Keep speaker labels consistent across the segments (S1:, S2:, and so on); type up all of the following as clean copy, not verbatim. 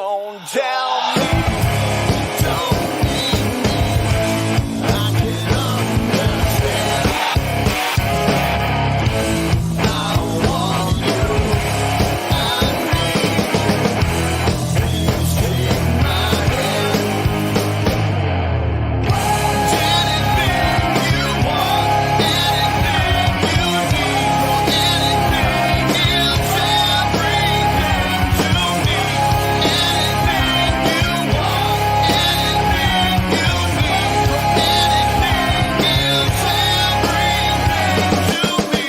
S1: Don't tell me you don't need me. I can understand. I want you and me. Please take my hand. Anything you want, anything you need, anything is everything to me. Anything you want, anything you need, anything is everything to me.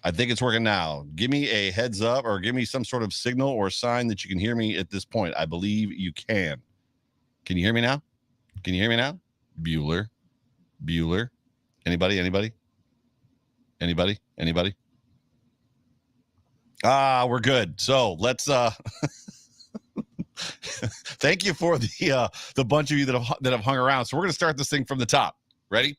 S2: I think it's working now. Give me a heads up or give me some sort of signal or sign that you can hear me at this point. I believe you can. Can you hear me now? Can you hear me now? Bueller. Anybody? We're good. So let's thank you for the bunch of you that have hung around. So we're going to start this thing from the top. Ready?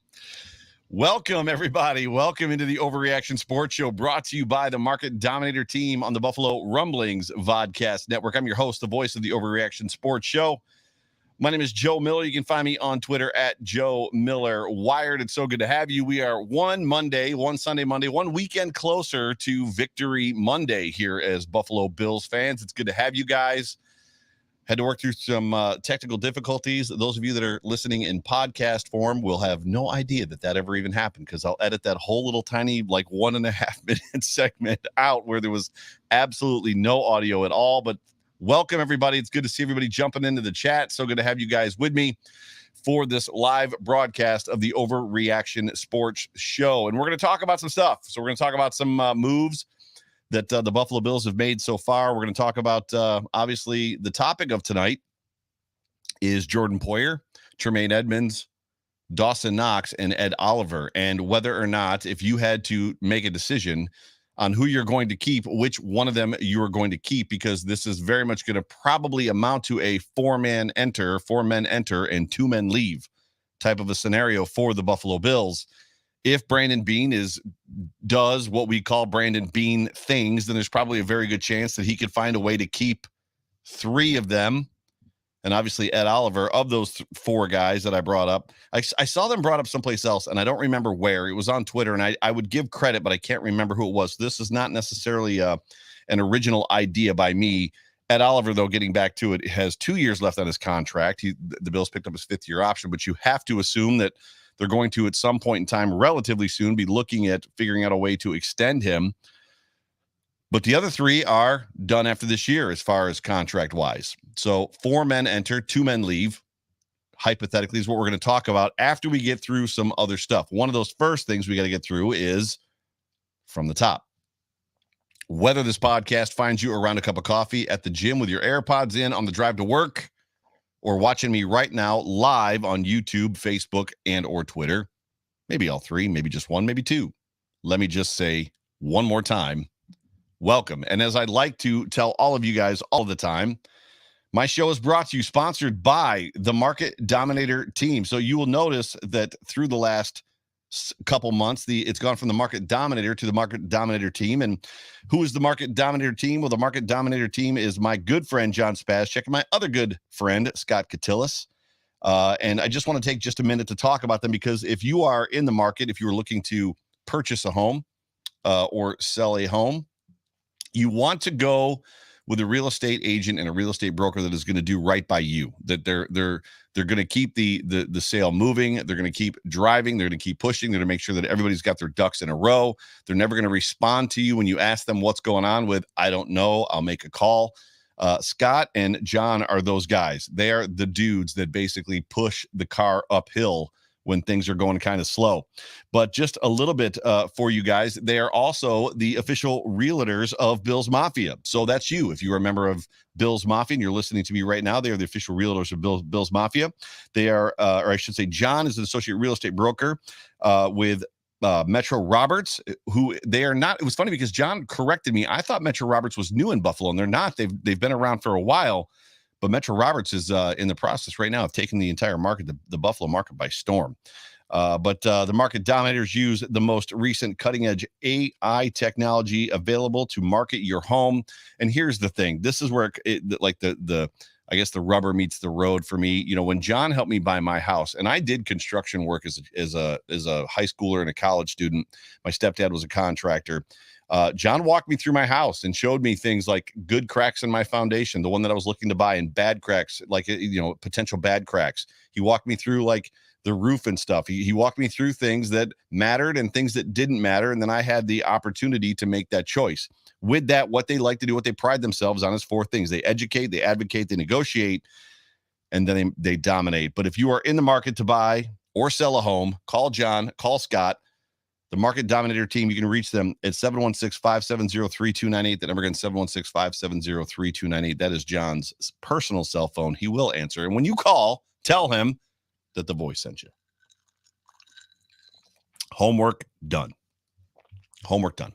S2: Welcome, everybody. Welcome into the Overreaction Sports Show, brought to you by the Market Dominator team on the Buffalo Rumblings Vodcast Network. I'm your host, the voice of the Overreaction Sports Show. My name is Joe Miller. You can find me on Twitter at Joe Miller Wired. It's so good to have you. We are one Sunday Monday, one weekend closer to Victory Monday here as Buffalo Bills fans. It's good to have you guys. Had to work through some technical difficulties. Those of you that are listening in podcast form will have no idea that ever even happened, because I'll edit that whole little tiny, 1.5 minute segment out where there was absolutely no audio at all. But welcome, everybody. It's good to see everybody jumping into the chat. So good to have you guys with me for this live broadcast of the Overreaction Sports Show. And we're going to talk about some stuff. So we're going to talk about some moves that the Buffalo Bills have made so far. We're going to talk about, obviously, the topic of tonight is Jordan Poyer, Tremaine Edmonds, Dawson Knox, and Ed Oliver, and whether or not, if you had to make a decision on who you're going to keep, which one of them you are going to keep, because this is very much going to probably amount to a four men enter, and two men leave type of a scenario for the Buffalo Bills. If Brandon Beane does what we call Brandon Beane things, then there's probably a very good chance that he could find a way to keep three of them and obviously Ed Oliver. Of those four guys that I brought up, I saw them brought up someplace else, and I don't remember where. It was on Twitter, and I would give credit, but I can't remember who it was. This is not necessarily an original idea by me. Ed Oliver, though, getting back to it, has 2 years left on his contract. The Bills picked up his fifth-year option, but you have to assume that they're going to, at some point in time, relatively soon, be looking at figuring out a way to extend him. But the other three are done after this year as far as contract-wise. So 4 men enter, 2 men leave. Hypothetically is what we're going to talk about after we get through some other stuff. One of those first things we got to get through is from the top. Whether this podcast finds you around a cup of coffee, at the gym with your AirPods in, on the drive to work, or watching me right now live on YouTube, Facebook, and or Twitter, maybe all three, maybe just one, maybe two. Let me just say one more time, welcome. And as I'd like to tell all of you guys all the time, my show is brought to you, sponsored by the Market Dominator team. So you will notice that through the last couple months, it's gone from the Market Dominator to the Market Dominator team. And who is the Market Dominator team? Well, the Market Dominator team is my good friend John Spazcheck and my other good friend Scott Katillis. And I just want to take just a minute to talk about them, because if you are in the market, if you are looking to purchase a home or sell a home, you want to go with a real estate agent and a real estate broker that is going to do right by you, that they're going to keep the sale moving. They're going to keep driving. They're going to keep pushing. They're going to make sure that everybody's got their ducks in a row. They're never going to respond to you when you ask them what's going on with, I don't know, I'll make a call. Scott and John are those guys. They are the dudes that basically push the car uphill when things are going kind of slow. But just a little bit for you guys, they are also the official realtors of Bills Mafia. So that's you. If you're a member of Bills Mafia and you're listening to me right now, they are the official realtors of Bills Mafia. They are, or I should say, John is an associate real estate broker with Metro Roberts, who they are not. It was funny because John corrected me. I thought Metro Roberts was new in Buffalo, and they're not. They've been around for a while. But Metro Roberts is in the process right now of taking the entire market, the Buffalo market, by storm. But the Market Dominators use the most recent cutting-edge AI technology available to market your home. And here's the thing: this is where I guess the rubber meets the road for me. You know, when John helped me buy my house, and I did construction work as a high schooler and a college student. My stepdad was a contractor. John walked me through my house and showed me things like good cracks in my foundation, the one that I was looking to buy, and bad cracks, like, you know, potential bad cracks. He walked me through like the roof and stuff. He walked me through things that mattered and things that didn't matter. And then I had the opportunity to make that choice. With that, what they like to do, what they pride themselves on, is 4 things. They educate, they advocate, they negotiate, and then they dominate. But if you are in the market to buy or sell a home, call John, call Scott. The Market Dominator team, you can reach them at 716-570-3298. That number again, 716-570-3298. That is John's personal cell phone. He will answer. And when you call, tell him that the voice sent you. Homework done. Homework done.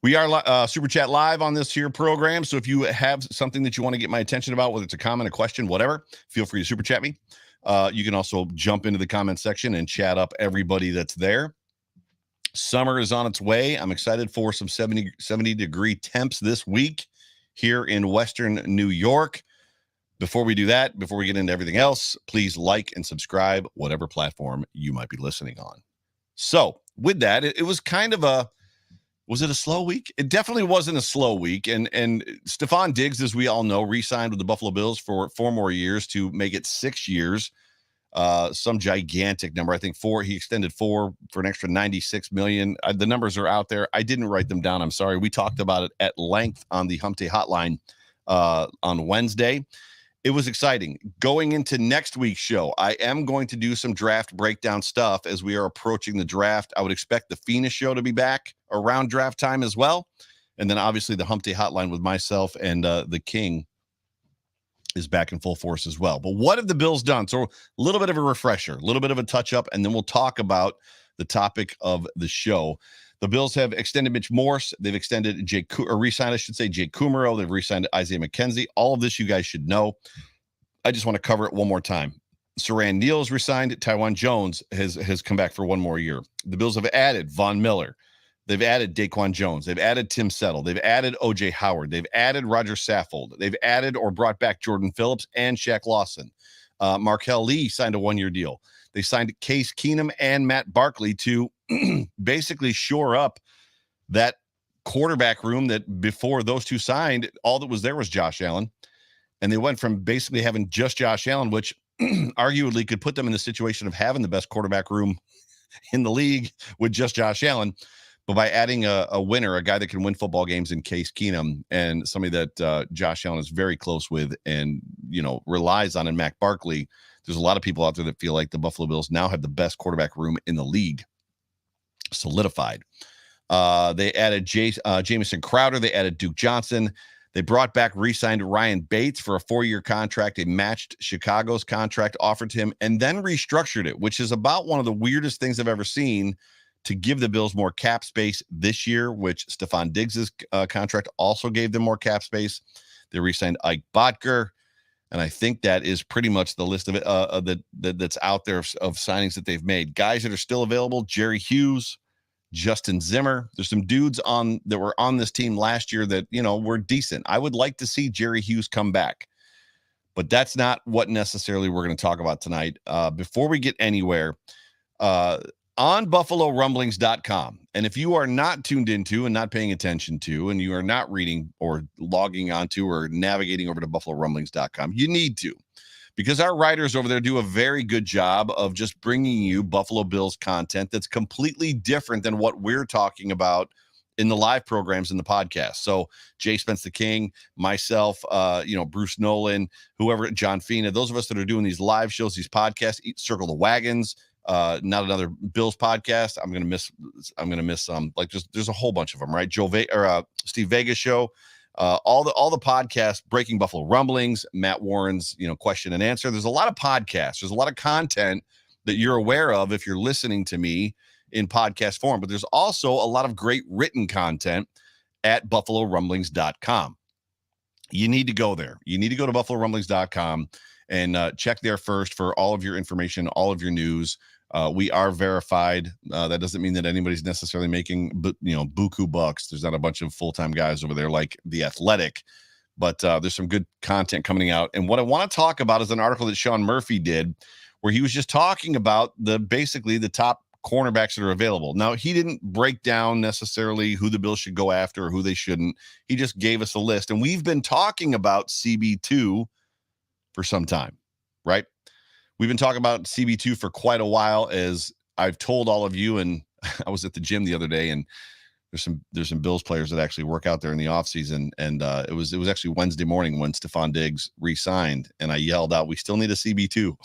S2: We are Super Chat live on this here program. So if you have something that you want to get my attention about, whether it's a comment, a question, whatever, feel free to Super Chat me. You can also jump into the comment section and chat up everybody that's there. Summer is on its way. I'm excited for some 70-degree temps this week here in Western New York. Before we do that, before we get into everything else, please like and subscribe, whatever platform you might be listening on. So with that, it was kind of was it a slow week? It definitely wasn't a slow week. And Stephon Diggs, as we all know, re-signed with the Buffalo Bills for 4 more years to make it 6 years. Some gigantic number. I think 4. He extended 4 for an extra $96 million. The numbers are out there. I didn't write them down. I'm sorry. We talked about it at length on the Hump Day Hotline on Wednesday. It was exciting. Going into next week's show, I am going to do some draft breakdown stuff as we are approaching the draft. I would expect the Phoenix show to be back around draft time as well. And then obviously the Hump Day Hotline with myself and the King is back in full force as well. But what have the Bills done? So a little bit of a refresher, a little bit of a touch up, and then we'll talk about the topic of the show. The Bills have extended Mitch Morse. They've extended re-signed, I should say, Jake Kumaro. They've re-signed Isaiah McKenzie. All of this you guys should know. I just want to cover it one more time. Saran Neal is re-signed. Tywan Jones has come back for 1 more year. The Bills have added Von Miller. They've added Daquan Jones. They've added Tim Settle. They've added O.J. Howard. They've added Roger Saffold. They've added or brought back Jordan Phillips and Shaq Lawson. Markel Lee signed a 1-year deal. They signed Case Keenum and Matt Barkley to basically shore up that quarterback room that before those two signed, all that was there was Josh Allen. And they went from basically having just Josh Allen, which arguably could put them in the situation of having the best quarterback room in the league with just Josh Allen. But by adding a winner, a guy that can win football games in Case Keenum, and somebody that Josh Allen is very close with and, relies on in Matt Barkley, there's a lot of people out there that feel like the Buffalo Bills now have the best quarterback room in the league solidified. They added Jamison Crowder. They added Duke Johnson. They brought back, re-signed Ryan Bates for a 4-year contract. They matched Chicago's contract offered to him and then restructured it, which is about one of the weirdest things I've ever seen, to give the Bills more cap space this year, which Stephon Diggs' contract also gave them more cap space. They re-signed Ike Botker. And I think that is pretty much the list of it that's out there of signings that they've made. Guys that are still available: Jerry Hughes, Justin Zimmer. There's some dudes that were on this team last year that, were decent. I would like to see Jerry Hughes come back, but that's not what necessarily we're going to talk about tonight. Before we get anywhere, on BuffaloRumblings.com. And if you are not tuned into and not paying attention to, and you are not reading or logging onto or navigating over to BuffaloRumblings.com, you need to, because our writers over there do a very good job of just bringing you Buffalo Bills content that's completely different than what we're talking about in the live programs in the podcast. So Jay Spence the King, myself, Bruce Nolan, whoever, John Fina, those of us that are doing these live shows, these podcasts, Circle the Wagons, not another Bills podcast. I'm gonna miss some. There's a whole bunch of them, right? Steve Vega show, all the podcasts, Breaking Buffalo Rumblings, Matt Warren's question and answer. There's a lot of podcasts. There's a lot of content that you're aware of if you're listening to me in podcast form. But there's also a lot of great written content at BuffaloRumblings.com. You need to go there. You need to go to BuffaloRumblings.com and check there first for all of your information, all of your news. We are verified. That doesn't mean that anybody's necessarily making, buku bucks. There's not a bunch of full-time guys over there like The Athletic, but there's some good content coming out. And what I want to talk about is an article that Sean Murphy did, where he was just talking about basically the top cornerbacks that are available. Now, he didn't break down necessarily who the Bills should go after or who they shouldn't. He just gave us a list. And we've been talking about CB2 for some time, right? We've been talking about CB2 for quite a while, as I've told all of you. And I was at the gym the other day, and there's some Bills players that actually work out there in the offseason. And it was actually Wednesday morning when Stephon Diggs re-signed, and I yelled out, "We still need a CB2."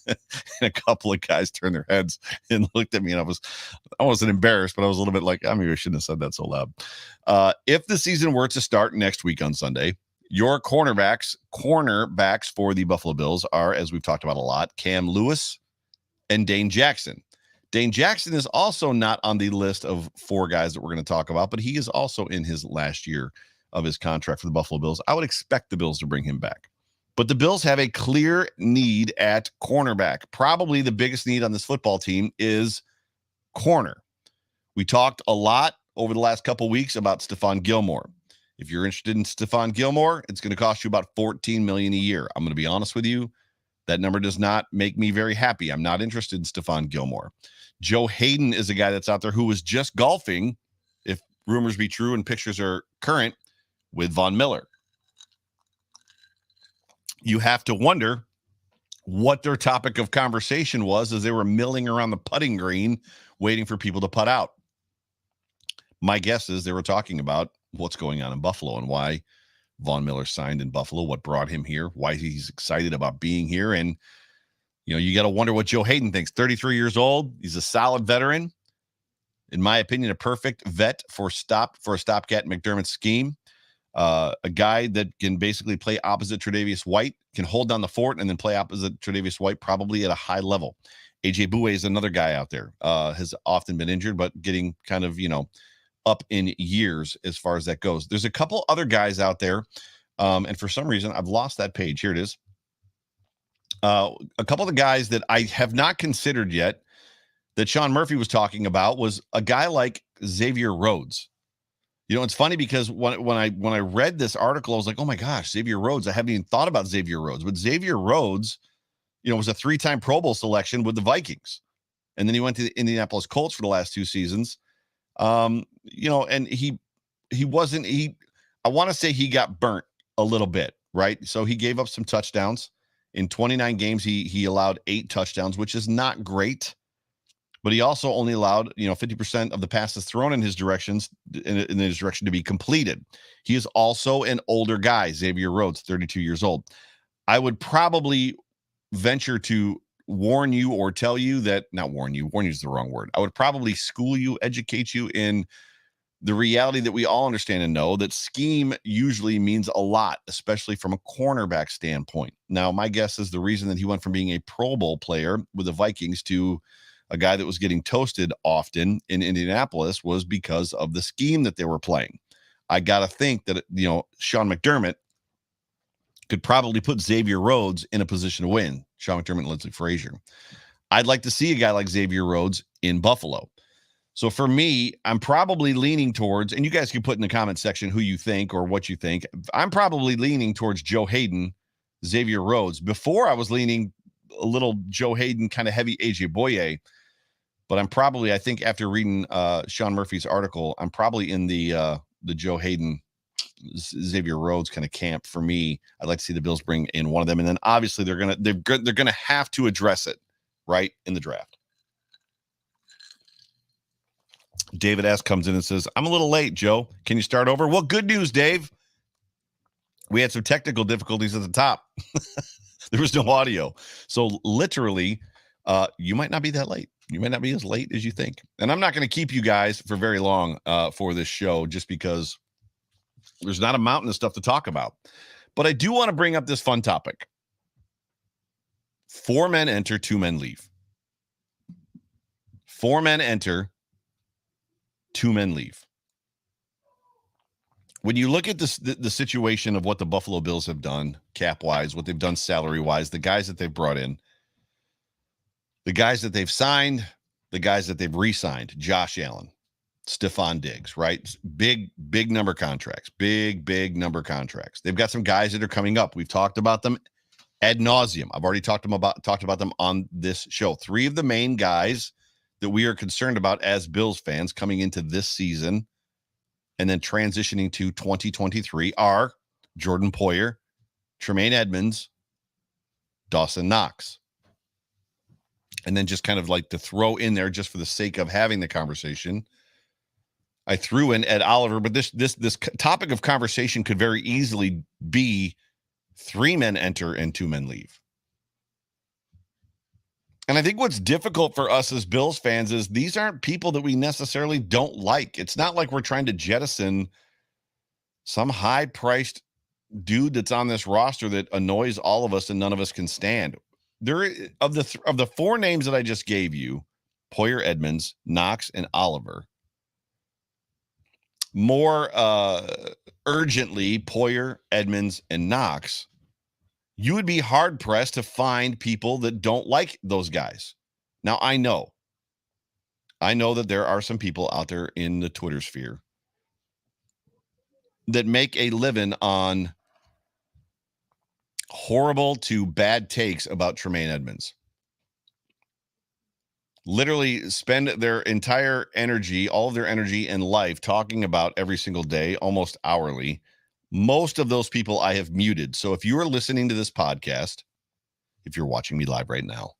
S2: And a couple of guys turned their heads and looked at me, and I wasn't embarrassed, but I was a little bit like, maybe I shouldn't have said that so loud. If the season were to start next week on Sunday, your cornerbacks for the Buffalo Bills are, as we've talked about a lot, Cam Lewis and Dane Jackson. Dane Jackson is also not on the list of 4 guys that we're going to talk about, but he is also in his last year of his contract for the Buffalo Bills. I would expect the Bills to bring him back. But the Bills have a clear need at cornerback. Probably the biggest need on this football team is corner. We talked a lot over the last couple weeks about Stephon Gilmore. If you're interested in Stephon Gilmore, it's going to cost you about $14 million a year. I'm going to be honest with you. That number does not make me very happy. I'm not interested in Stephon Gilmore. Joe Hayden is a guy that's out there who was just golfing, if rumors be true and pictures are current, with Von Miller. You have to wonder what their topic of conversation was as they were milling around the putting green, waiting for people to putt out. My guess is they were talking about what's going on in Buffalo and why Von Miller signed in Buffalo, what brought him here, why he's excited about being here. And, you got to wonder what Joe Hayden thinks. 33 years old. He's a solid veteran. In my opinion, a perfect vet for a stopgap McDermott's scheme. A guy that can basically play opposite Tre'Davious White, can hold down the fort and then play opposite Tre'Davious White, probably at a high level. AJ Bouye is another guy out there, has often been injured, but getting kind of, up in years as far as that goes. There's a couple other guys out there. And for some reason, I've lost that page. Here it is. A couple of the guys that I have not considered yet that Sean Murphy was talking about was a guy like Xavier Rhodes. It's funny because when I read this article, I was like, oh my gosh, Xavier Rhodes. I haven't even thought about Xavier Rhodes, but Xavier Rhodes, was a 3-time Pro Bowl selection with the Vikings. And then he went to the Indianapolis Colts for the last 2 seasons. And I want to say he got burnt a little bit, right? So he gave up some touchdowns. In 29 games, he allowed 8 touchdowns, which is not great. But he also only allowed, 50% of the passes thrown in his direction to be completed. He is also an older guy, Xavier Rhodes, 32 years old. I would probably venture to warn you or tell you that, not warn you is the wrong word. I would probably school you, educate you in the reality that we all understand and know that scheme usually means a lot, especially from a cornerback standpoint. Now, my guess is the reason that he went from being a Pro Bowl player with the Vikings to a guy that was getting toasted often in Indianapolis was because of the scheme that they were playing. I got to think that, Sean McDermott could probably put Xavier Rhodes in a position to win. Sean McDermott and Lindsey Frazier. I'd like to see a guy like Xavier Rhodes in Buffalo. So for me, I'm probably leaning towards, and you guys can put in the comment section who you think or what you think. I'm probably leaning towards Joe Hayden, Xavier Rhodes. Before I was leaning a little Joe Hayden, kind of heavy AJ Poyer. But I think after reading Sean Murphy's article, I'm probably in the Joe Hayden, Xavier Rhodes kind of camp. For me, I'd like to see the Bills bring in one of them, and then obviously they're gonna have to address it right in the draft. David S. comes in and says, I'm a little late, Joe. Can you start over? Well, good news, Dave. We had some technical difficulties at the top. There was no audio. So literally, you might not be that late. You might not be as late as you think. And I'm not going to keep you guys for very long for this show just because there's not a mountain of stuff to talk about. But I do want to bring up this fun topic. 4 men enter, 2 men leave. 4 men enter, 2 men leave. When you look at this, the situation of what the Buffalo Bills have done cap-wise, what they've done salary-wise, the guys that they've brought in, the guys that they've signed, the guys that they've re-signed, Josh Allen, Stephon Diggs, right? Big number contracts, big number contracts. They've got some guys that are coming up. We've talked about them ad nauseum. I've already talked about them on this show. 3 of the main guys that we are concerned about as Bills fans coming into this season and then transitioning to 2023 are Jordan Poyer, Tremaine Edmonds, Dawson Knox. And then just kind of like to throw in there just for the sake of having the conversation, I threw in Ed Oliver, but this topic of conversation could very easily be 3 men enter and 2 men leave. And I think what's difficult for us as Bills fans is these aren't people that we necessarily don't like. It's not like we're trying to jettison some high-priced dude that's on this roster that annoys all of us and none of us can stand. There of the 4 names that I just gave you, Poyer, Edmonds, Knox, and Oliver. More urgently, Poyer, Edmonds, and Knox. You would be hard pressed to find people that don't like those guys. Now, I know that there are some people out there in the Twitter sphere that make a living on horrible to bad takes about Tremaine Edmonds. Literally spend their entire energy, all of their energy and life talking about every single day, almost hourly. Most of those people I have muted. So if you are listening to this podcast, if you're watching me live right now,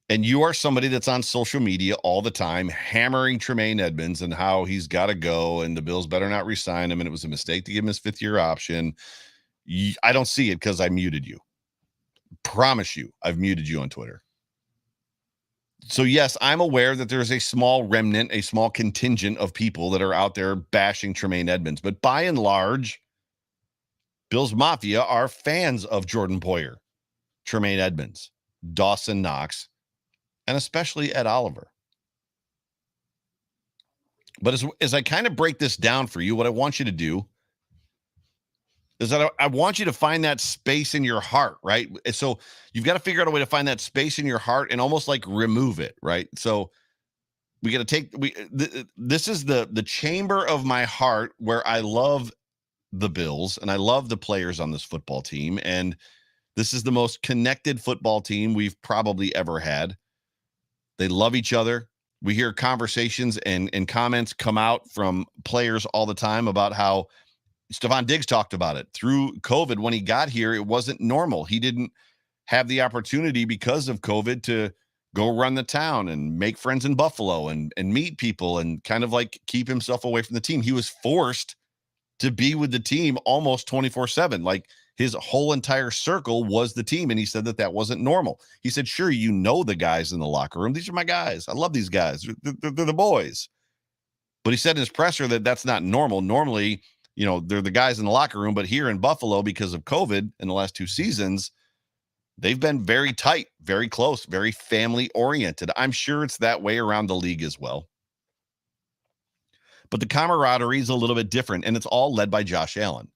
S2: and you are somebody that's on social media all the time hammering Tremaine Edmonds and how he's got to go and the Bills better not re-sign him and it was a mistake to give him his 5th-year option, I don't see it because I muted you. Promise you, I've muted you on Twitter. So yes, I'm aware that there's a small remnant, a small contingent of people that are out there bashing Tremaine Edmonds. But by and large, Bills Mafia are fans of Jordan Poyer, Tremaine Edmonds, Dawson Knox, and especially Ed Oliver. But as I kind of break this down for you, what I want you to do is that I want you to find that space in your heart, right? So you've got to figure out a way to find that space in your heart and almost like remove it, right? So We got to take this is the chamber of my heart where I love the Bills and I love the players on this football team, and this is the most connected football team we've probably ever had. They love each other. We hear conversations and comments come out from players all the time about how Stephon Diggs talked about it. Through COVID, when he got here, it wasn't normal. He didn't have the opportunity because of COVID to go run the town and make friends in Buffalo and meet people and kind of like keep himself away from the team. He was forced to be with the team almost 24/7. Like his whole entire circle was the team. And he said that wasn't normal. He said, sure, you know, the guys in the locker room. These are my guys. I love these guys. They're the boys. But he said in his presser that that's not normal. Normally, you know, they're the guys in the locker room. But here in Buffalo, because of COVID in the last 2 seasons, they've been very tight, very close, very family oriented. I'm sure it's that way around the league as well. But the camaraderie is a little bit different, and it's all led by Josh Allen.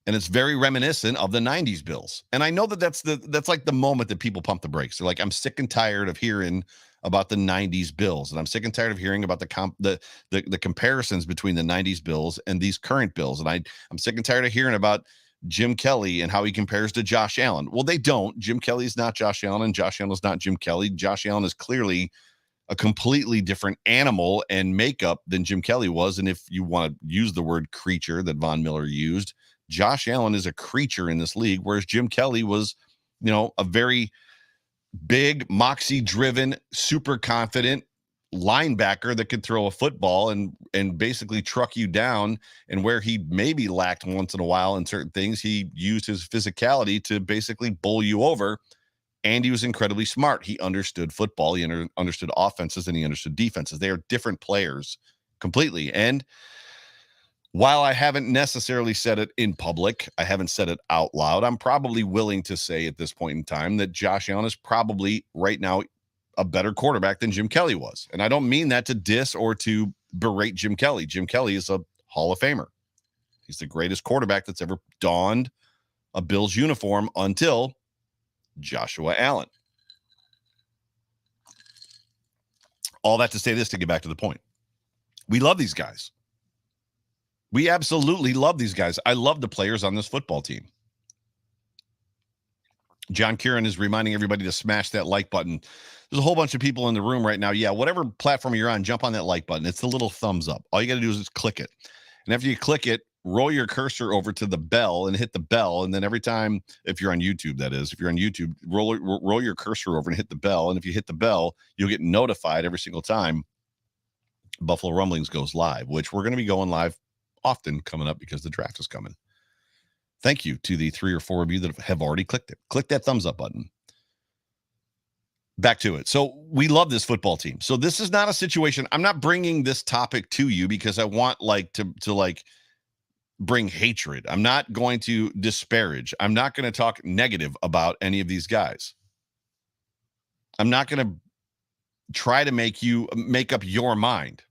S2: And it's very reminiscent of the 90s Bills. And I know that that's like the moment that people pump the brakes. They're like, I'm sick and tired of hearing about the 90s Bills. And I'm sick and tired of hearing about the comparisons between the 90s Bills and these current Bills. And I'm sick and tired of hearing about Jim Kelly and how he compares to Josh Allen. Well, they don't. Jim Kelly is not Josh Allen, and Josh Allen is not Jim Kelly. Josh Allen is clearly a completely different animal and makeup than Jim Kelly was. And if you want to use the word creature that Von Miller used, Josh Allen is a creature in this league, whereas Jim Kelly was, you know, a very big, moxie-driven, super confident linebacker that could throw a football and basically truck you down. And where he maybe lacked once in a while in certain things, he used his physicality to basically bowl you over. And he was incredibly smart. He understood football. He understood offenses, and he understood defenses. They are different players completely. And while I haven't necessarily said it in public, I haven't said it out loud, I'm probably willing to say at this point in time that Josh Allen is probably right now a better quarterback than Jim Kelly was. And I don't mean that to diss or to berate Jim Kelly. Jim Kelly is a Hall of Famer. He's the greatest quarterback that's ever donned a Bills uniform until Joshua Allen. All that to say this, to get back to the point. We love these guys. We absolutely love these guys. I love the players on this football team. John Kieran is reminding everybody to smash that like button. There's a whole bunch of people in the room right now. Yeah, whatever platform you're on, jump on that like button. It's the little thumbs up. All you got to do is just click it. And after you click it, roll your cursor over to the bell and hit the bell. And then every time, if you're on YouTube, that is, if you're on YouTube, roll your cursor over and hit the bell. And if you hit the bell, you'll get notified every single time Buffalo Rumblings goes live, which we're going to be going live often coming up because the draft is coming. Thank you to the 3 or 4 of you that have already clicked it. Click that thumbs up button. Back to it. So we love this football team. So this is not a situation. I'm not bringing this topic to you because I want to bring hatred. I'm not going to disparage. I'm not going to talk negative about any of these guys. I'm not going to try to make you make up your mind.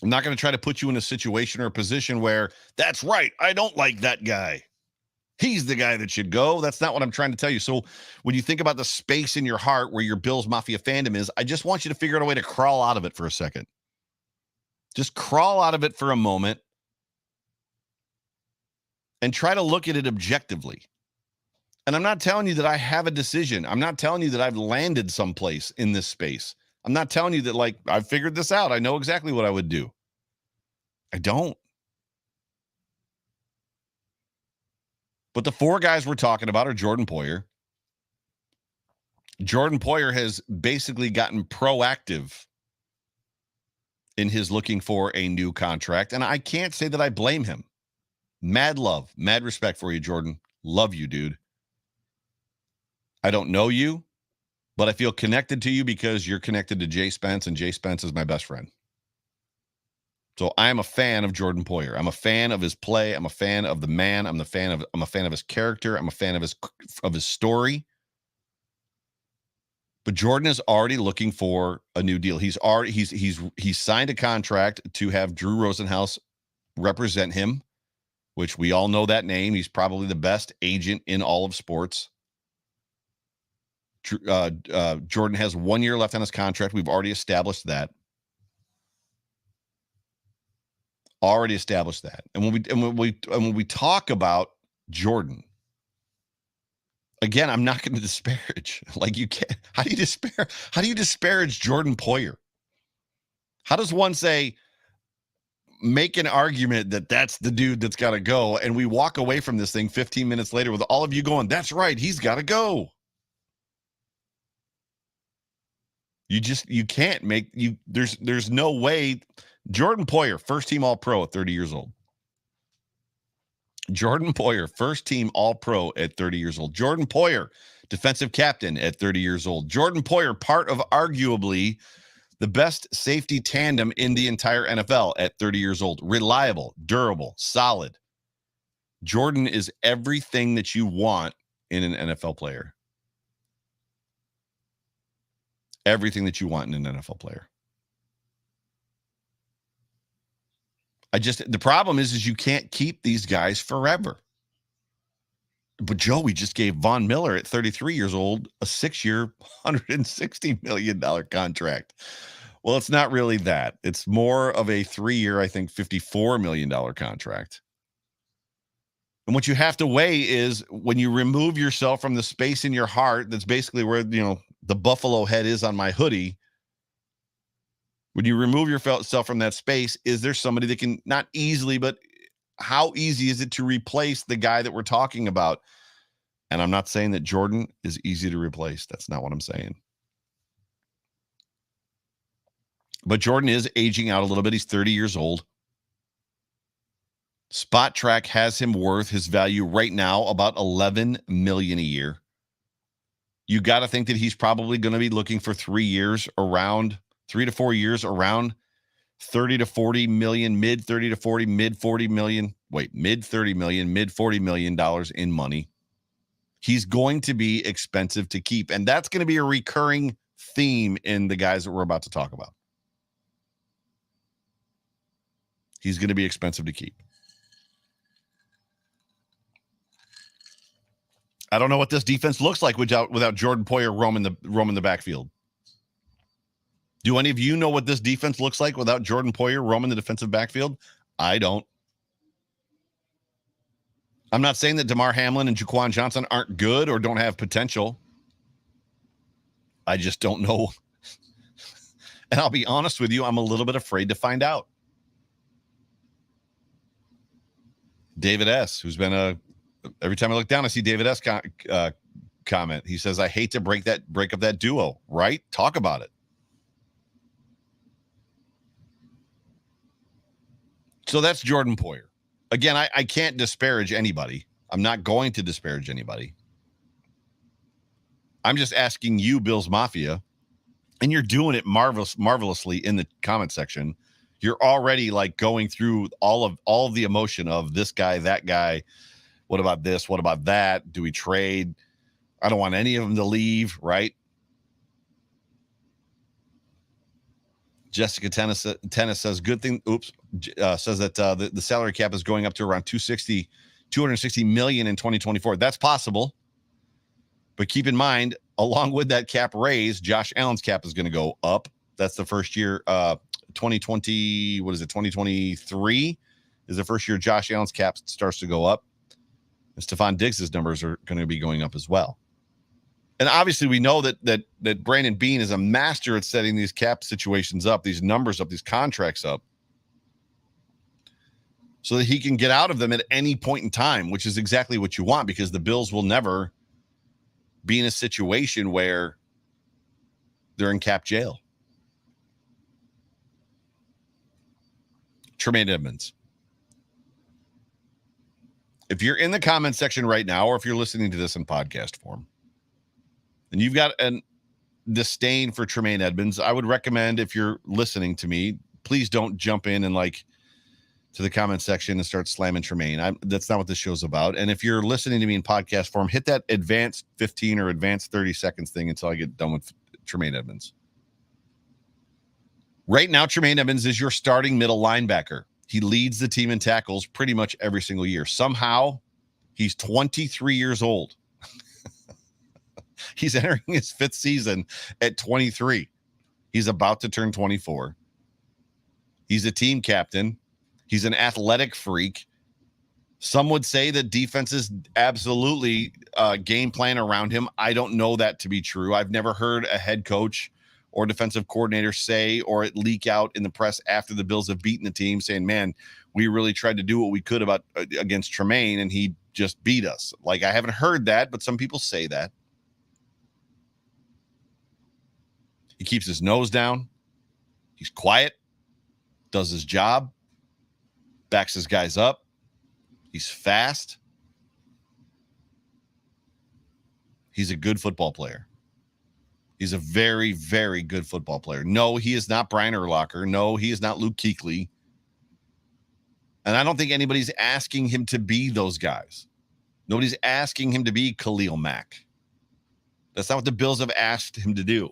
S2: I'm not going to try to put you in a situation or a position where that's right, I don't like that guy. He's the guy that should go. That's not what I'm trying to tell you. So when you think about the space in your heart where your Bills Mafia fandom is, I just want you to figure out a way to crawl out of it for a second. Just crawl out of it for a moment and try to look at it objectively. And I'm not telling you that I have a decision. I'm not telling you that I've landed someplace in this space. I'm not telling you that, like, I've figured this out. I know exactly what I would do. I don't. But the 4 guys we're talking about are Jordan Poyer. Jordan Poyer has basically gotten proactive in his looking for a new contract. And I can't say that I blame him. Mad love, mad respect for you, Jordan. Love you, dude. I don't know you, but I feel connected to you because you're connected to Jay Spence, and Jay Spence is my best friend. So I am a fan of Jordan Poyer. I'm a fan of his play. I'm a fan of the man. I'm a fan of his character. I'm a fan of his story. But Jordan is already looking for a new deal. He's signed a contract to have Drew Rosenhaus represent him, which we all know that name. He's probably the best agent in all of sports. Jordan has 1 year left on his contract. We've already established that. And when we talk about Jordan, again, I'm not going to disparage. Like, you can't. How do you disparage Jordan Poyer? How does one say, make an argument that that's the dude that's got to go, and we walk away from this thing 15 minutes later with all of you going, that's right, he's got to go. You can't make there's no way. Jordan Poyer, first team All-Pro at 30 years old. Jordan Poyer, first team All-Pro at 30 years old. Jordan Poyer, defensive captain at 30 years old. Jordan Poyer, part of arguably the best safety tandem in the entire NFL at 30 years old. Reliable, durable, solid. Jordan is everything that you want in an NFL player. Everything that you want in an NFL player. The problem is you can't keep these guys forever. But Joe, we just gave Von Miller at 33 years old a 6-year, $160 million contract. Well, it's not really that. It's more of a 3-year, I think, $54 million contract. And what you have to weigh is when you remove yourself from the space in your heart, that's basically where, the buffalo head is on my hoodie. When you remove yourself from that space, is there somebody that can, not easily, but how easy is it to replace the guy that we're talking about? And I'm not saying that Jordan is easy to replace. That's not what I'm saying. But Jordan is aging out a little bit. He's 30 years old. Spot Track has him worth his value right now about $11 million a year. You got to think that he's probably going to be looking for 3 to 4 years around 30 to 40 million, mid 30 to 40, mid 40 million. Mid 30 million, mid $40 million in money. He's going to be expensive to keep, and that's going to be a recurring theme in the guys that we're about to talk about. He's going to be expensive to keep. I don't know what this defense looks like without Jordan Poyer roaming the backfield. Do any of you know what this defense looks like without Jordan Poyer roaming the defensive backfield? I don't. I'm not saying that Damar Hamlin and Jaquan Johnson aren't good or don't have potential. I just don't know. And I'll be honest with you, I'm a little bit afraid to find out. David S., who's been every time I look down, I see David S. Comment. He says, I hate to break up that duo, right? Talk about it. So that's Jordan Poyer. Again, I can't disparage anybody. I'm not going to disparage anybody. I'm just asking you, Bills Mafia, and you're doing it marvelously in the comment section. You're already like going through all of the emotion of this guy, that guy. What about this? What about that? Do we trade? I don't want any of them to leave, right? Jessica Tennis says, good thing. Says that the salary cap is going up to around 260 million in 2024. That's possible. But keep in mind, along with that cap raise, Josh Allen's cap is going to go up. That's the first year, 2020. What is it? 2023 is the first year Josh Allen's cap starts to go up. And Stephon Diggs' numbers are going to be going up as well. And obviously we know that Brandon Beane is a master at setting these cap situations up, these numbers up, these contracts up, so that he can get out of them at any point in time, which is exactly what you want, because the Bills will never be in a situation where they're in cap jail. Tremaine Edmonds. If you're in the comment section right now, or if you're listening to this in podcast form, and you've got a disdain for Tremaine Edmonds, I would recommend, if you're listening to me, please don't jump in and to the comment section and start slamming Tremaine. That's not what this show's about. And if you're listening to me in podcast form, hit that advanced 15 or advanced 30 seconds thing until I get done with Tremaine Edmonds. Right now, Tremaine Edmonds is your starting middle linebacker. He leads the team in tackles pretty much every single year. Somehow, he's 23 years old. He's entering his 5th season at 23. He's about to turn 24. He's a team captain. He's an athletic freak. Some would say that defenses absolutely game plan around him. I don't know that to be true. I've never heard a head coach or defensive coordinator say or it leak out in the press after the Bills have beaten the team saying, man, we really tried to do what we could against Tremaine and he just beat us. Like, I haven't heard that, but some people say that. He keeps his nose down. He's quiet, does his job, backs his guys up. He's fast. He's a good football player. He's a very, very good football player. No, he is not Brian Urlacher. No, he is not Luke Kuechly. And I don't think anybody's asking him to be those guys. Nobody's asking him to be Khalil Mack. That's not what the Bills have asked him to do.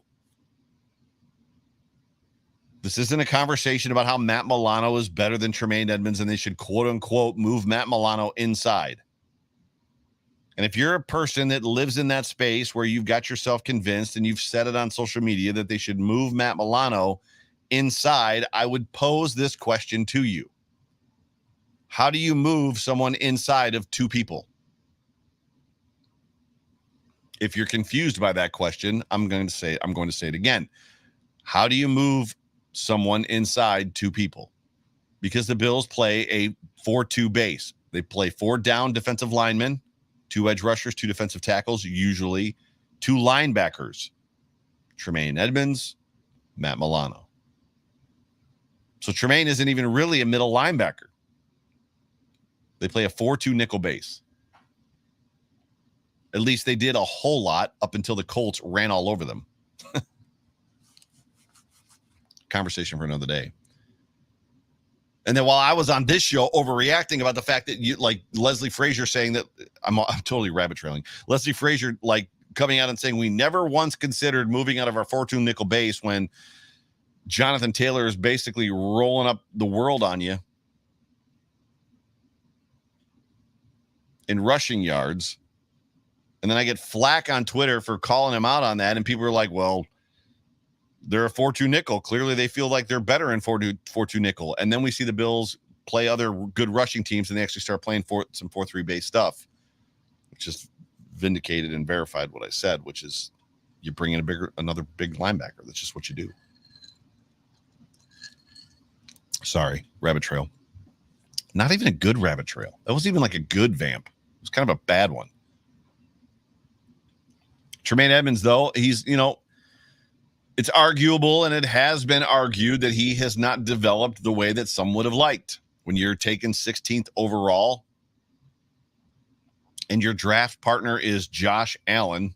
S2: This isn't a conversation about how Matt Milano is better than Tremaine Edmonds and they should, quote unquote, move Matt Milano inside. And if you're a person that lives in that space where you've got yourself convinced and you've said it on social media that they should move Matt Milano inside, I would pose this question to you. How do you move someone inside of 2 people? If you're confused by that question, I'm going to say it again. How do you move someone inside 2 people? Because the Bills play a 4-2 base. They play 4 down defensive linemen, 2 edge rushers, 2 defensive tackles, usually 2 linebackers, Tremaine Edmonds, Matt Milano. So Tremaine isn't even really a middle linebacker. They play a 4-2 nickel base. At least they did a whole lot up until the Colts ran all over them. Conversation for another day. And then while I was on this show overreacting about the fact that you like Leslie Frazier saying that I'm totally rabbit trailing. Leslie Frazier like coming out and saying we never once considered moving out of our 4-2 nickel base when Jonathan Taylor is basically rolling up the world on you in rushing yards. And then I get flack on Twitter for calling him out on that. And people are like, well, they're a 4-2 nickel. Clearly they feel like they're better in 4-2 nickel. And then we see the Bills play other good rushing teams and they actually start playing some 4-3 base stuff, which just vindicated and verified what I said, which is you bring in another big linebacker. That's just what you do. Sorry, rabbit trail. Not even a good rabbit trail. That wasn't even like a good vamp. It was kind of a bad one. Tremaine Edmonds, though, he's, it's arguable and it has been argued that he has not developed the way that some would have liked. When you're taken 16th overall and your draft partner is Josh Allen,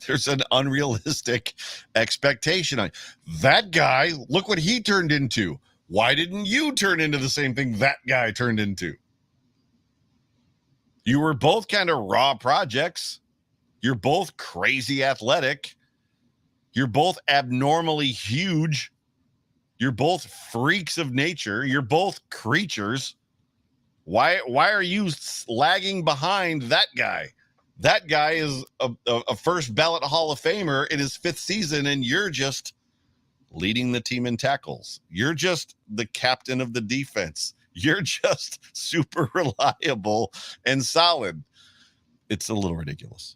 S2: there's an unrealistic expectation on that guy. Look what he turned into. Why didn't you turn into the same thing that guy turned into? You were both kind of raw projects. You're both crazy athletic. You're both abnormally huge. You're both freaks of nature. You're both creatures. Why are you lagging behind that guy? That guy is a first ballot Hall of Famer in his 5th season, and you're just leading the team in tackles. You're just the captain of the defense. You're just super reliable and solid. It's a little ridiculous.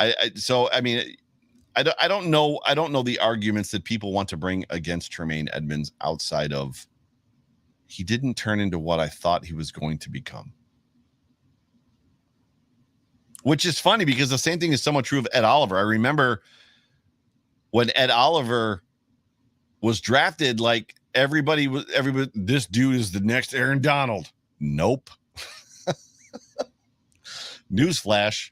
S2: I don't know the arguments that people want to bring against Tremaine Edmonds outside of he didn't turn into what I thought he was going to become. Which is funny because the same thing is somewhat true of Ed Oliver. I remember when Ed Oliver was drafted, like everybody, this dude is the next Aaron Donald. Nope. Newsflash.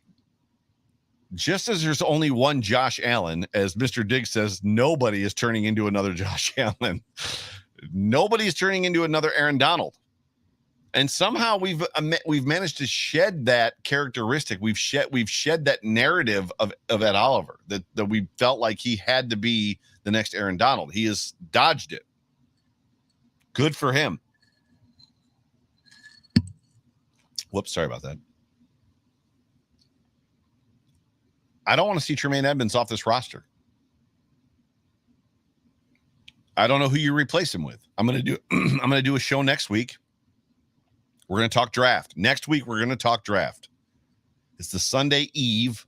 S2: Just as there's only one Josh Allen, as Mr. Diggs says, nobody is turning into another Josh Allen. Nobody's turning into another Aaron Donald. And somehow we've managed to shed that characteristic. We've shed that narrative of Ed Oliver that we felt like he had to be the next Aaron Donald. He has dodged it. Good for him. Whoops, sorry about that. I don't want to see Tremaine Edmonds off this roster. I don't know who you replace him with. I'm going to do a show next week. We're going to talk draft. Next week, we're going to talk draft. It's the Sunday Eve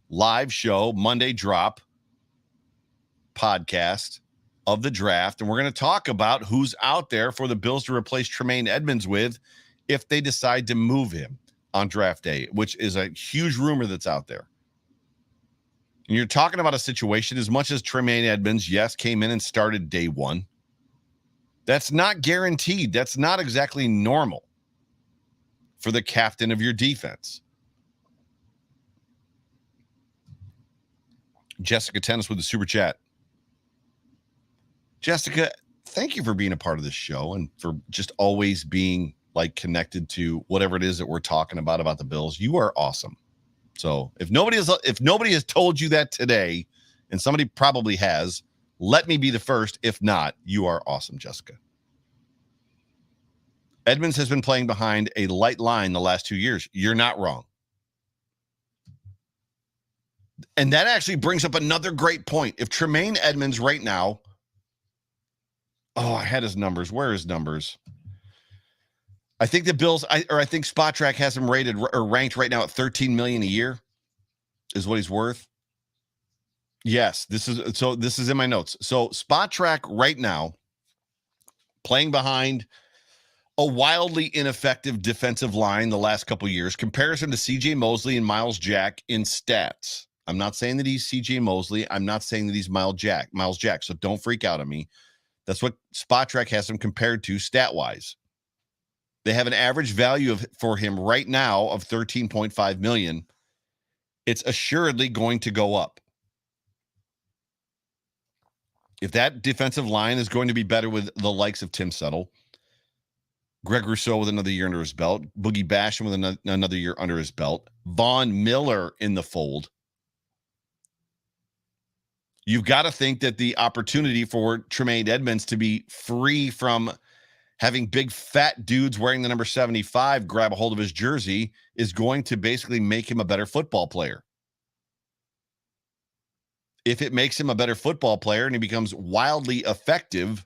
S2: live show, Monday drop podcast of the draft. And we're going to talk about who's out there for the Bills to replace Tremaine Edmonds with if they decide to move him on draft day, which is a huge rumor that's out there. And you're talking about a situation as much as Tremaine Edmonds, yes, came in and started day one. That's not guaranteed. That's not exactly normal for the captain of your defense. Jessica Tennis with the super chat. Jessica, thank you for being a part of this show and for just always being like connected to whatever it is that we're talking about the Bills. You are awesome. So if nobody has told you that today, and somebody probably has, let me be the first. If not, you are awesome, Jessica. Edmonds has been playing behind a light line the last 2 years. You're not wrong. And that actually brings up another great point. If Tremaine Edmonds right now, I had his numbers. Where are his numbers? I think the Bills, I think Spot Track has him rated or ranked right now at $13 million a year is what he's worth. Yes, this is in my notes. So Spot Track right now, playing behind a wildly ineffective defensive line the last couple of years, compares him to C.J. Mosley and Miles Jack in stats. I'm not saying that he's C.J. Mosley. I'm not saying that he's Miles Jack. So don't freak out on me. That's what Spot Track has him compared to stat-wise. They have an average value for him right now of $13.5 million. It's assuredly going to go up. If that defensive line is going to be better with the likes of Tim Settle, Greg Rousseau with another year under his belt, Boogie Basham with another year under his belt, Von Miller in the fold, you've got to think that the opportunity for Tremaine Edmonds to be free from having big fat dudes wearing the number 75 grab a hold of his jersey is going to basically make him a better football player. If it makes him a better football player and he becomes wildly effective,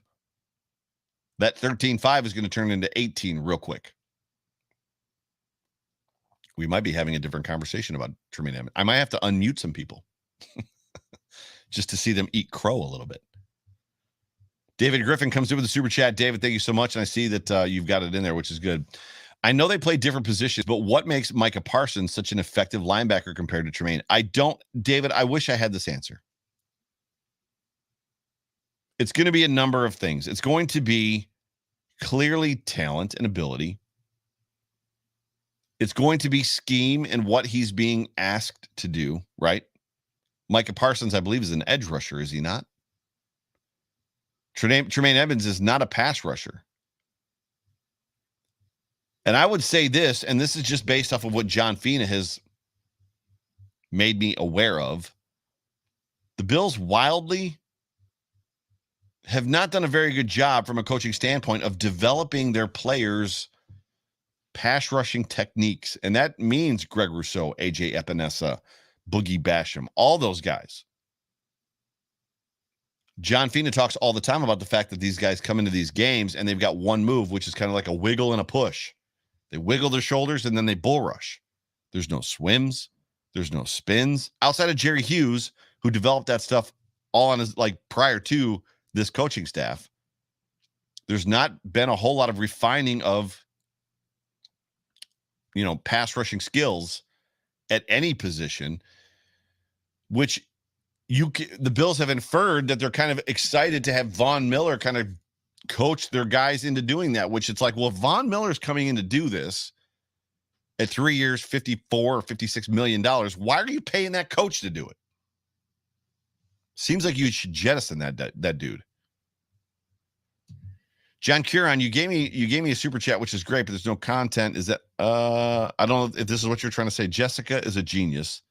S2: that 13.5 is going to turn into 18 real quick. We might be having a different conversation about Tremaine Edmonds. I might have to unmute some people just to see them eat crow a little bit. David Griffin comes in with a super chat. David, thank you so much. And I see that you've got it in there, which is good. I know they play different positions, but what makes Micah Parsons such an effective linebacker compared to Tremaine? David, I wish I had this answer. It's going to be a number of things. It's going to be clearly talent and ability. It's going to be scheme and what he's being asked to do, right? Micah Parsons, I believe, is an edge rusher, is he not? Tremaine Edmonds is not a pass rusher. And I would say this, and this is just based off of what John Fina has made me aware of. The Bills wildly have not done a very good job from a coaching standpoint of developing their players' pass rushing techniques. And that means Greg Rousseau, AJ Epinesa, Boogie Basham, all those guys. John Fina talks all the time about the fact that these guys come into these games and they've got one move, which is kind of like a wiggle and a push. They wiggle their shoulders and then they bull rush. There's no swims. There's no spins. Outside of Jerry Hughes, who developed that stuff all on his, prior to this coaching staff, there's not been a whole lot of refining of, pass rushing skills at any position, which the Bills have inferred that they're kind of excited to have Von Miller kind of coach their guys into doing that, which it's like, well, if Von Miller's coming in to do this at 3 years, $54 or $56 million, why are you paying that coach to do it? Seems like you should jettison that dude. John Curon, you gave me a super chat, which is great, but there's no content. Is that I don't know if this is what you're trying to say. Jessica is a genius.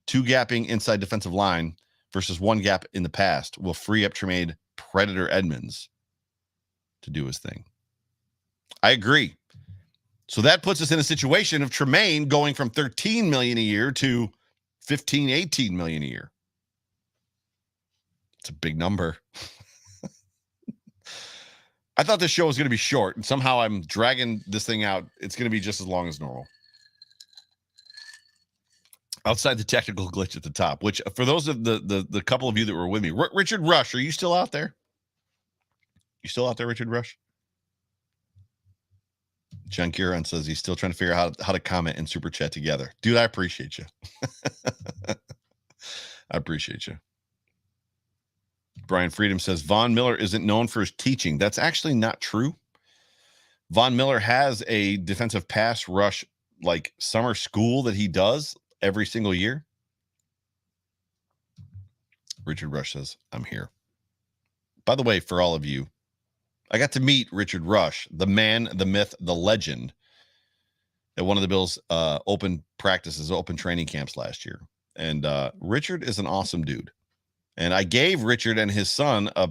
S2: 2 gapping inside defensive line versus 1 gap in the past will free up Tremaine Predator Edmonds to do his thing. I agree. So that puts us in a situation of Tremaine going from 13 million a year to 15, 18 million a year. It's a big number. I thought this show was going to be short, and somehow I'm dragging this thing out. It's going to be just as long as normal. Outside the technical glitch at the top, which for those of the couple of you that were with me, Richard Rush, are you still out there? You still out there, Richard Rush? John Kieran says he's still trying to figure out how to comment and super chat together. Dude, I appreciate you. I appreciate you. Brian Freedom says Von Miller isn't known for his teaching. That's actually not true. Von Miller has a defensive pass rush like summer school that he does every single year. Richard Rush says, I'm here. By the way, for all of you, I got to meet Richard Rush, the man, the myth, the legend, at one of the Bills' open practices, open training camps last year. And Richard is an awesome dude. And I gave Richard and his son a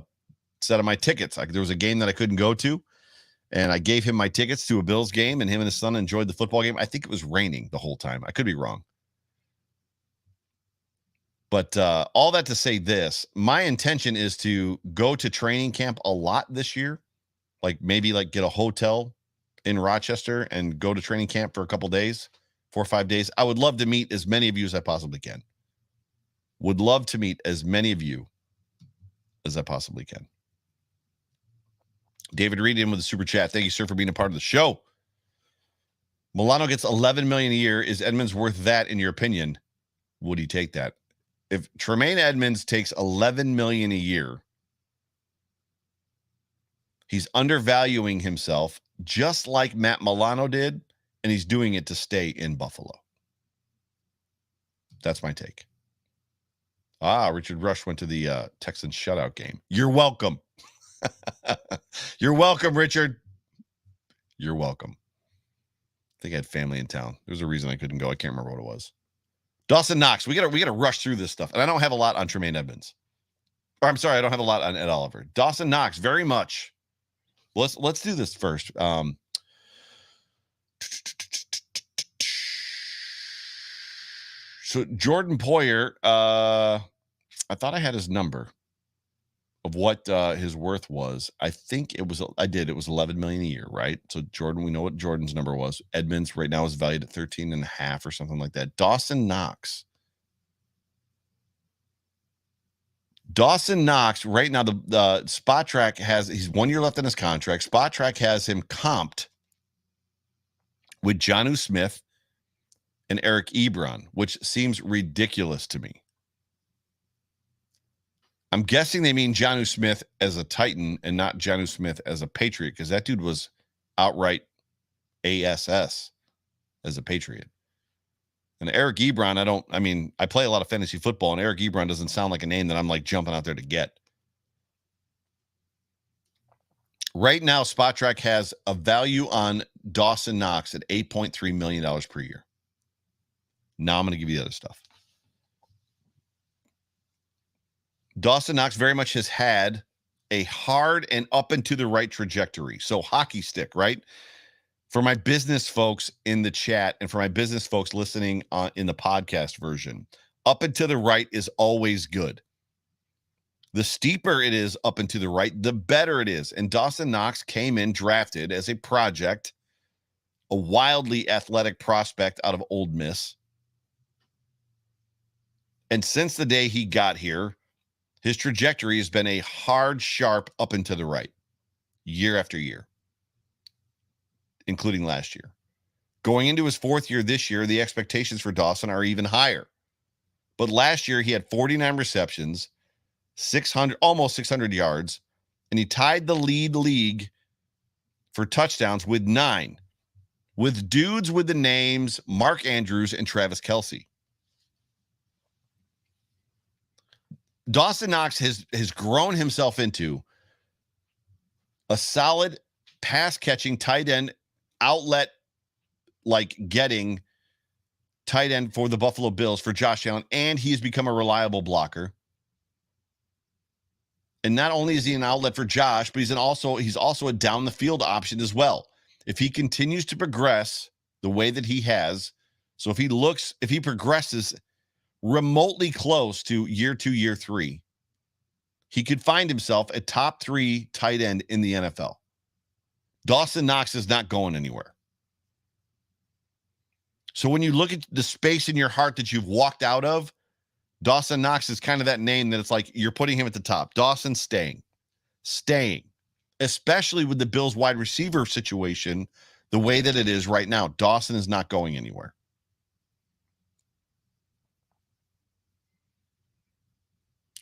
S2: set of my tickets. There was a game that I couldn't go to, and I gave him my tickets to a Bills game, and him and his son enjoyed the football game. I think it was raining the whole time. I could be wrong. But all that to say this, my intention is to go to training camp a lot this year, like maybe like get a hotel in Rochester and go to training camp for a couple days, 4 or 5 days. I would love to meet as many of you as I possibly can. Would love to meet as many of you as I possibly can. David Reed in with the super chat. Thank you, sir, for being a part of the show. Milano gets $11 million a year. Is Edmunds worth that, in your opinion? Would he take that? If Tremaine Edmonds takes $11 million a year, he's undervaluing himself just like Matt Milano did, and he's doing it to stay in Buffalo. That's my take. Richard Rush went to the Texans shutout game. You're welcome. You're welcome, Richard. You're welcome. I think I had family in town. There's a reason I couldn't go. I can't remember what it was. Dawson Knox. We gotta rush through this stuff. And I don't have a lot on Tremaine Edmonds. Or I'm sorry, I don't have a lot on Ed Oliver. Dawson Knox, very much. Let's do this first. So Jordan Poyer, I thought I had his number of what his worth was. I think it was, it was 11 million a year, right? So Jordan, we know what Jordan's number was. Edmonds right now is valued at 13.5 or something like that. Dawson Knox right now, the Spot Track he's 1 year left in his contract. Spot Track has him comped with Jonnu Smith and Eric Ebron, which seems ridiculous to me. I'm guessing they mean Jonnu Smith as a Titan and not Jonnu Smith as a Patriot, because that dude was outright ASS as a Patriot. And Eric Ebron, I play a lot of fantasy football, and Eric Ebron doesn't sound like a name that I'm like jumping out there to get. Right now, Spot Track has a value on Dawson Knox at $8.3 million per year. Now I'm going to give you the other stuff. Dawson Knox very much has had a hard and up and to the right trajectory. So hockey stick, right? For my business folks in the chat and for my business folks listening in the podcast version, up and to the right is always good. The steeper it is up and to the right, the better it is. And Dawson Knox came in drafted as a project, a wildly athletic prospect out of Ole Miss. And since the day he got here, his trajectory has been a hard, sharp up and to the right, year after year, including last year. Going into his fourth year this year, the expectations for Dawson are even higher. But last year, he had 49 receptions, almost 600 yards, and he tied the league for touchdowns with 9, with dudes with the names Mark Andrews and Travis Kelce. Dawson Knox has grown himself into a solid pass-catching tight end outlet, like getting tight end for the Buffalo Bills for Josh Allen, and he's become a reliable blocker. And not only is he an outlet for Josh, but he's also a down the field option as well. If he continues to progress the way that he has, so if he progresses remotely close to year 2, year 3, he could find himself a top 3 tight end in the NFL. Dawson Knox is not going anywhere. So when you look at the space in your heart that you've walked out of, Dawson Knox is kind of that name that it's like you're putting him at the top. Dawson staying, especially with the Bills wide receiver situation the way that it is right now. Dawson is not going anywhere.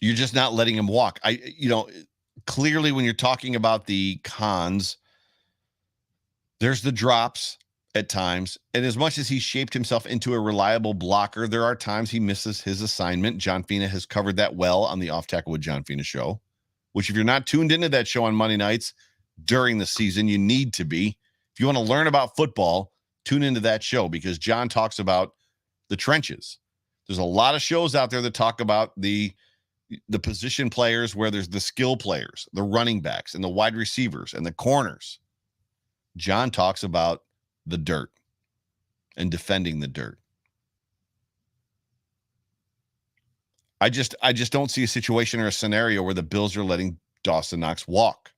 S2: You're just not letting him walk. Clearly when you're talking about the cons, there's the drops at times. And as much as he shaped himself into a reliable blocker, there are times he misses his assignment. John Fina has covered that well on the Off Tackle with John Fina show, which if you're not tuned into that show on Monday nights during the season, you need to be. If you want to learn about football, tune into that show because John talks about the trenches. There's a lot of shows out there that talk about the position players where there's the skill players, the running backs and the wide receivers and the corners. John talks about the dirt and defending the dirt. I just don't see a situation or a scenario where the Bills are letting Dawson Knox walk.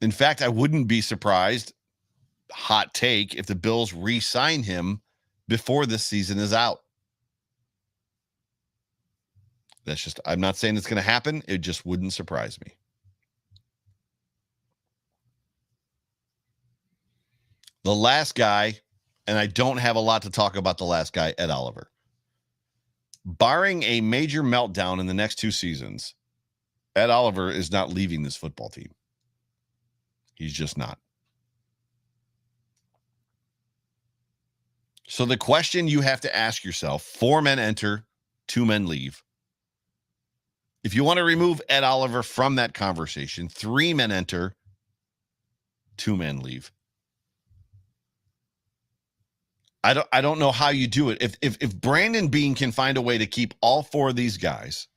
S2: In fact, I wouldn't be surprised, hot take, if the Bills re-sign him before this season is out. I'm not saying it's going to happen. It just wouldn't surprise me. The last guy, and I don't have a lot to talk about the last guy, Ed Oliver. Barring a major meltdown in the next 2 seasons, Ed Oliver is not leaving this football team. He's just not. So the question you have to ask yourself, 4 men enter, 2 men leave. If you want to remove Ed Oliver from that conversation, 3 men enter, 2 men leave. I don't know how you do it. If Brandon Beane can find a way to keep all 4 of these guys,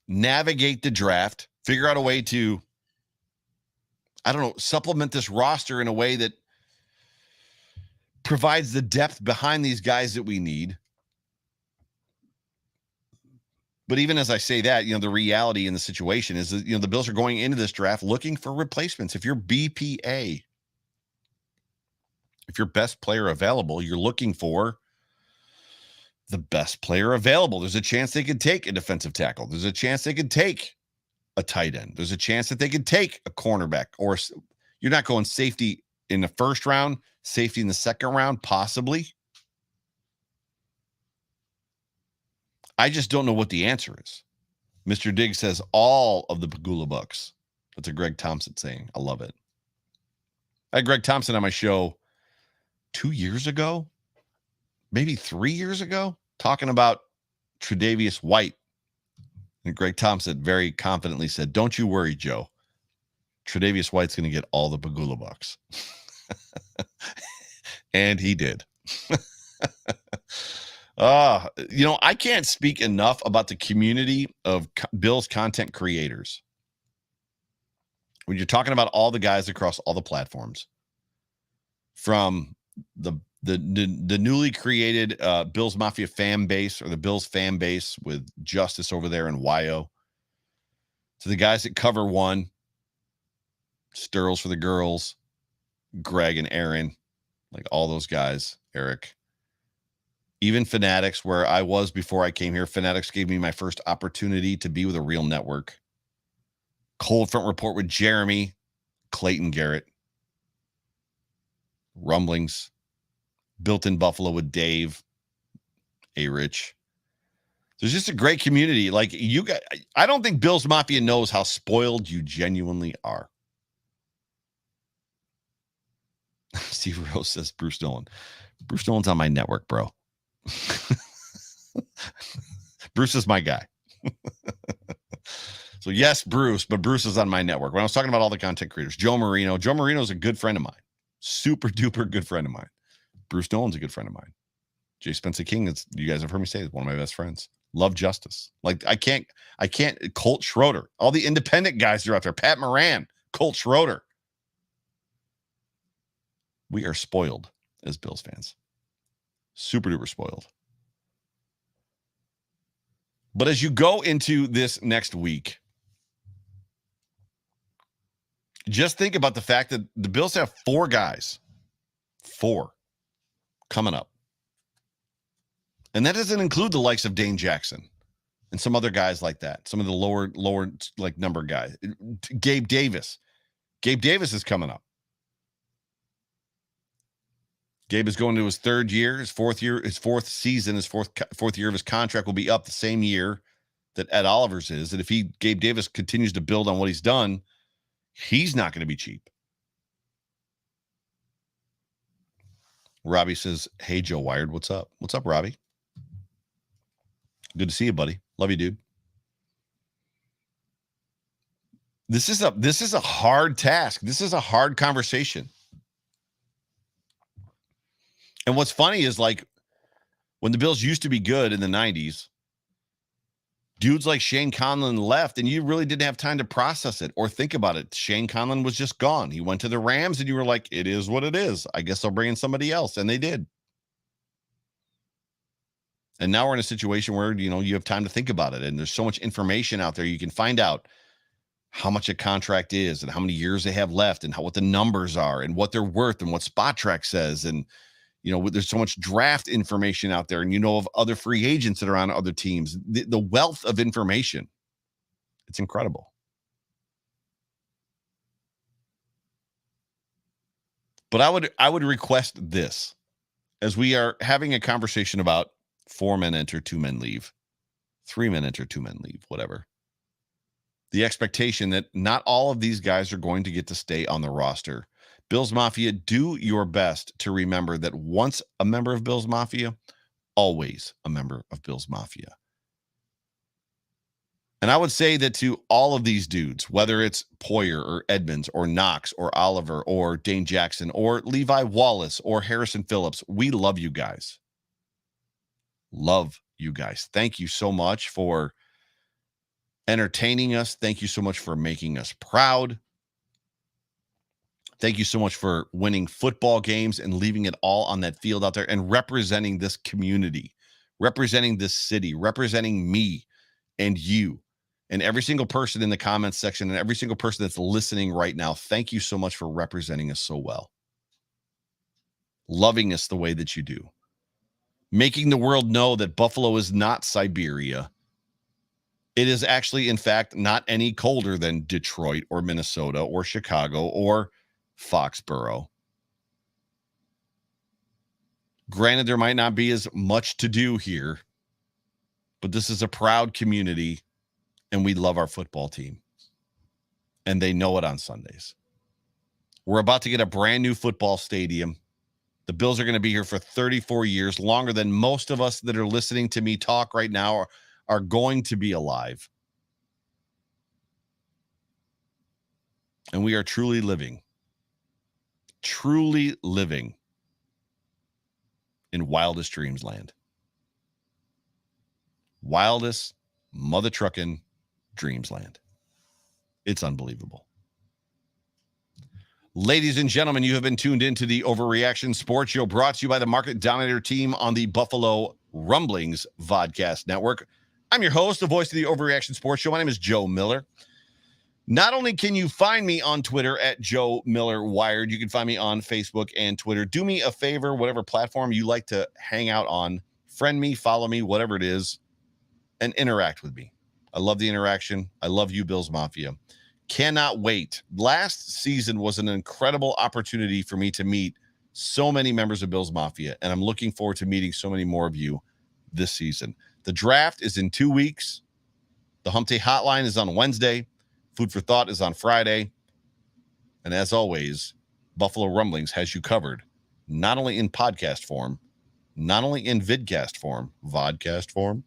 S2: navigate the draft, figure out a way to, supplement this roster in a way that provides the depth behind these guys that we need. But even as I say that, the reality in the situation is that, the Bills are going into this draft looking for replacements. If you're BPA, if your best player available, you're looking for the best player available. There's a chance they could take a defensive tackle. There's a chance they could take a tight end. There's a chance that they could take a cornerback, or you're not going safety in the first round, safety in the second round, possibly. I just don't know what the answer is. Mr. Diggs says all of the Pagula Bucks. That's a Greg Thompson saying. I love it. I had Greg Thompson on my show 2 years ago, maybe 3 years ago, talking about Tre'Davious White. And Greg Thompson very confidently said, "Don't you worry, Joe. Tre'Davious White's going to get all the Pagula Bucks." And he did. I can't speak enough about the community of Bills content creators. When you're talking about all the guys across all the platforms, from the newly created Bills Mafia fan base, or the Bills fan base with Justice over there in YO, to the guys that cover one, Sturls for the girls, Greg and Aaron, like all those guys, Eric. Even Fanatics, where I was before I came here. Fanatics gave me my first opportunity to be with a real network. Cold Front Report with Jeremy, Clayton Garrett. Rumblings. Built in Buffalo with Dave, A-Rich. There's just a great community. Like you guys, I don't think Bills Mafia knows how spoiled you genuinely are. Steve Rose says Bruce Nolan. Bruce Nolan's on my network, bro. Bruce is my guy. So yes, Bruce, but Bruce is on my network. When I was talking about all the content creators, Joe Marino is a good friend of mine. Super duper good friend of mine. Bruce Nolan's a good friend of mine. Jay Spencer King, you guys have heard me say, is one of my best friends. Love Justice. Like I can't Colt Schroeder. All the independent guys are out there. Pat Moran, Colt Schroeder. We are spoiled as Bills fans. Super duper spoiled. But as you go into this next week, just think about the fact that the Bills have 4 guys. 4 coming up. And that doesn't include the likes of Dane Jackson and some other guys like that. Some of the lower like number guys. Gabe Davis. Gabe Davis is coming up. Gabe is going to his 3rd year, his 4th year, his 4th season, his fourth year of his contract will be up the same year that Ed Oliver's is. And if Gabe Davis continues to build on what he's done, he's not going to be cheap. Robbie says, "Hey, Joe Wired, what's up?" What's up, Robbie? Good to see you, buddy. Love you, dude. This is a hard task. This is a hard conversation. And what's funny is, like, when the Bills used to be good in the 90s, dudes like Shane Conlon left, and you really didn't have time to process it or think about it. Shane Conlon was just gone. He went to the Rams, and you were like, it is what it is. I guess I'll bring in somebody else. And they did. And now we're in a situation where, you have time to think about it. And there's so much information out there. You can find out how much a contract is and how many years they have left and what the numbers are and what they're worth and what Spot Track says. And, there's so much draft information out there, and of other free agents that are on other teams. The wealth of information, it's incredible. But I would request this, as we are having a conversation about 4 men enter, 2 men leave, 3 men enter, 2 men leave, whatever. The expectation that not all of these guys are going to get to stay on the roster. Bills Mafia, do your best to remember that once a member of Bills Mafia, always a member of Bills Mafia. And I would say that to all of these dudes, whether it's Poyer or Edmonds or Knox or Oliver or Dane Jackson or Levi Wallace or Harrison Phillips, we love you guys. Love you guys. Thank you so much for entertaining us. Thank you so much for making us proud. Thank you so much for winning football games and leaving it all on that field out there and representing this community, representing this city, representing me and you and every single person in the comments section and every single person that's listening right now. Thank you so much for representing us so well. Loving us the way that you do. Making the world know that Buffalo is not Siberia. It is actually, in fact, not any colder than Detroit or Minnesota or Chicago or Foxborough. Granted, there might not be as much to do here, but this is a proud community, and we love our football team. And they know it on Sundays. We're about to get a brand new football stadium. The Bills are going to be here for 34 years, longer than most of us that are listening to me talk right now are going to be alive. And we are truly living in wildest dreams land. Wildest mother trucking dreams land. It's unbelievable. Ladies and gentlemen, you have been tuned into the Overreaction Sports Show, brought to you by the Market Dominator team on the Buffalo Rumblings Vodcast Network. I'm your host, the voice of the Overreaction Sports Show. My name is Joe Miller. Not only can you find me on Twitter at Joe Miller Wired, you can find me on Facebook and Twitter. Do me a favor, whatever platform you like to hang out on, friend me, follow me, whatever it is, and interact with me. I love the interaction. I love you, Bills Mafia. Cannot wait. Last season was an incredible opportunity for me to meet so many members of Bills Mafia, and I'm looking forward to meeting so many more of you this season. The draft is in 2 weeks. The Hump Day Hotline is on Wednesday. Food for Thought is on Friday. And as always, Buffalo Rumblings has you covered, not only in podcast form, not only in vidcast form, vodcast form,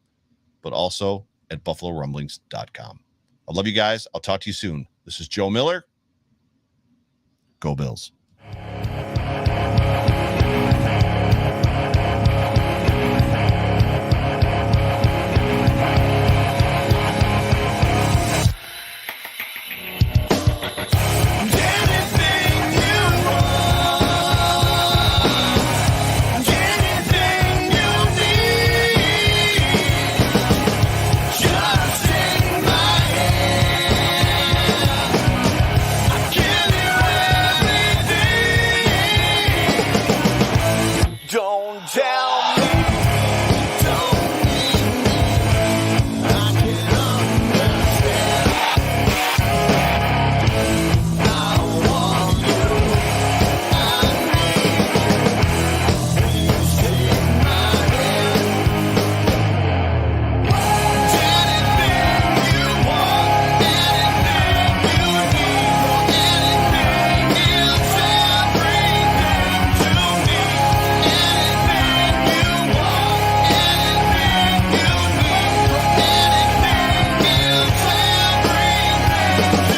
S2: but also at buffalorumblings.com. I love you guys. I'll talk to you soon. This is Joe Miller. Go Bills.
S1: tell me you don't need me. I can understand. I want you. I need you. Please take my hand. Anything you want, anything you need, or anything is everything to me. Anything you want, anything you need, or anything is everything to me.